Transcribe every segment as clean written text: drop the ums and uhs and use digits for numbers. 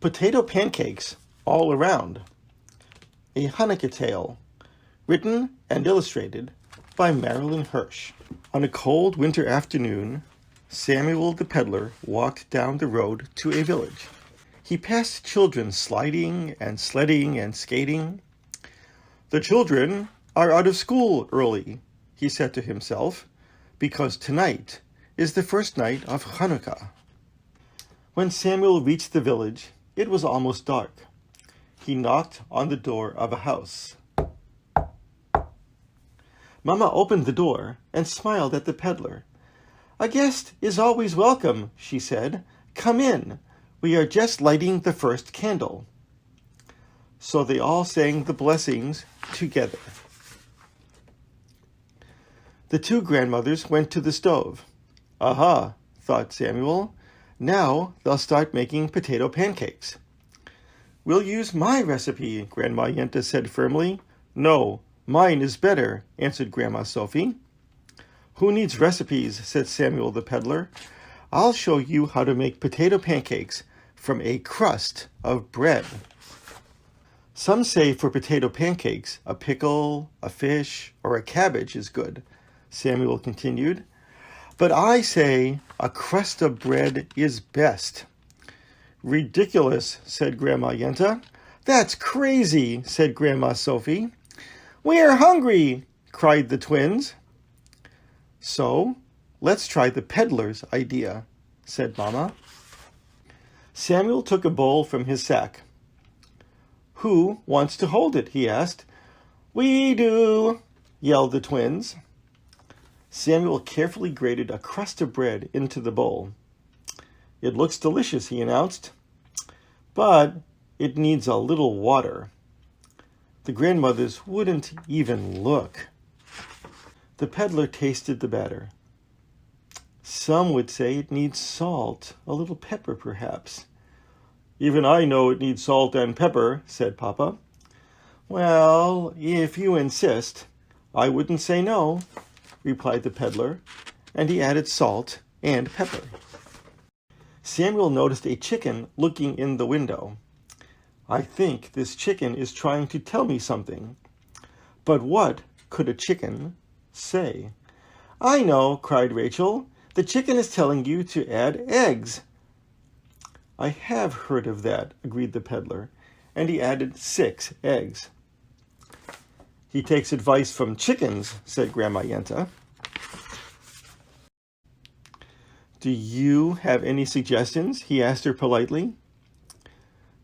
Potato Pancakes All Around, a Hanukkah tale, written and illustrated by Marilyn Hirsch. On a cold winter afternoon, Samuel the peddler walked down the road to a village. He passed children sliding and sledding and skating. "The children are out of school early," he said to himself, "because tonight is the first night of Hanukkah." When Samuel reached the village, it was almost dark. He knocked on the door of a house. Mama opened the door and smiled at the peddler. "A guest is always welcome," she said. "Come in. We are just lighting the first candle." So they all sang the blessings together. The two grandmothers went to the stove. "Aha," thought Samuel. "Now they'll start making potato pancakes." "We'll use my recipe," Grandma Yenta said firmly. "No, mine is better," answered Grandma Sophie. "Who needs recipes?" said Samuel the peddler. "I'll show you how to make potato pancakes from a crust of bread." Some say for potato pancakes, a pickle, a fish, or a cabbage is good, Samuel continued. "But I say a crust of bread is best." "Ridiculous," said Grandma Yenta. "That's crazy," said Grandma Sophie. "We're hungry," cried the twins. "So, let's try the peddler's idea," said Mama. Samuel took a bowl from his sack. "Who wants to hold it?" he asked. "We do," yelled the twins. Samuel carefully grated a crust of bread into the bowl. "It looks delicious," he announced, "but it needs a little water." The grandmothers wouldn't even look. The peddler tasted the batter. "Some would say it needs salt, a little pepper perhaps." "Even I know it needs salt and pepper," said Papa. "Well, if you insist, I wouldn't say no," replied the peddler, and he added salt and pepper. Samuel noticed a chicken looking in the window. "I think this chicken is trying to tell me something." But what could a chicken say? "I know," cried Rachel. "The chicken is telling you to add eggs." "I have heard of that," agreed the peddler, and he added 6 eggs. "He takes advice from chickens," said Grandma Yenta. "Do you have any suggestions?" he asked her politely.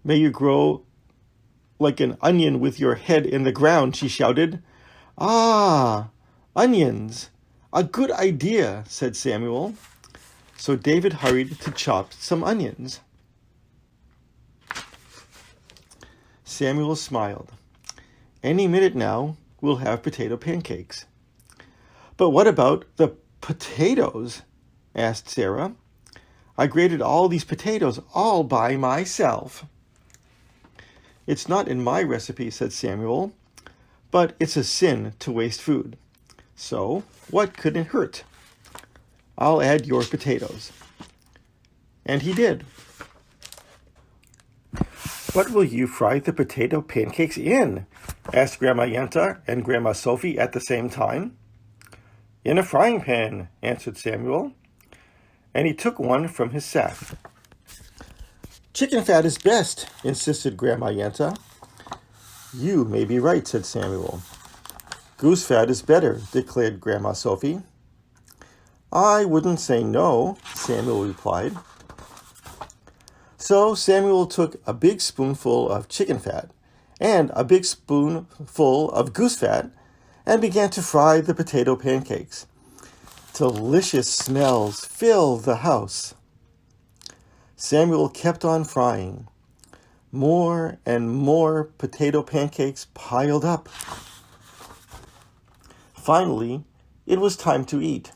"May you grow like an onion with your head in the ground," she shouted. "Ah, onions! A good idea," said Samuel. So David hurried to chop some onions. Samuel smiled. "Any minute now, we'll have potato pancakes." "But what about the potatoes?" asked Sarah. "I grated all these potatoes all by myself." "It's not in my recipe," said Samuel, "but it's a sin to waste food. So what could it hurt? I'll add your potatoes." And he did. "What will you fry the potato pancakes in?" asked Grandma Yenta and Grandma Sophie at the same time. "In a frying pan," answered Samuel, and he took one from his sack. "Chicken fat is best," insisted Grandma Yenta. "You may be right," said Samuel. "Goose fat is better," declared Grandma Sophie. "I wouldn't say no," Samuel replied. So Samuel took a big spoonful of chicken fat and a big spoonful of goose fat and began to fry the potato pancakes. Delicious smells filled the house. Samuel kept on frying. More and more potato pancakes piled up. Finally, it was time to eat.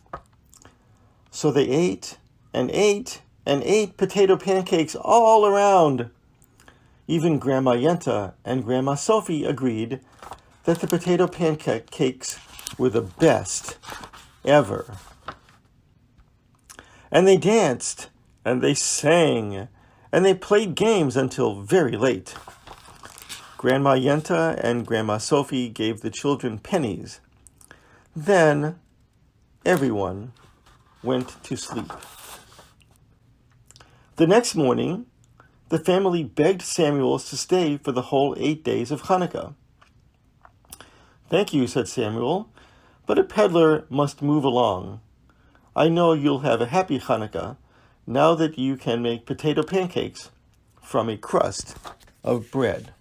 So they ate and ate and ate potato pancakes all around. Even Grandma Yenta and Grandma Sophie agreed that the potato pancakes were the best ever. And they danced, and they sang, and they played games until very late. Grandma Yenta and Grandma Sophie gave the children pennies. Then everyone went to sleep. The next morning, the family begged Samuel to stay for the whole 8 days of Hanukkah. "Thank you," said Samuel, "but a peddler must move along. I know you'll have a happy Hanukkah now that you can make potato pancakes from a crust of bread."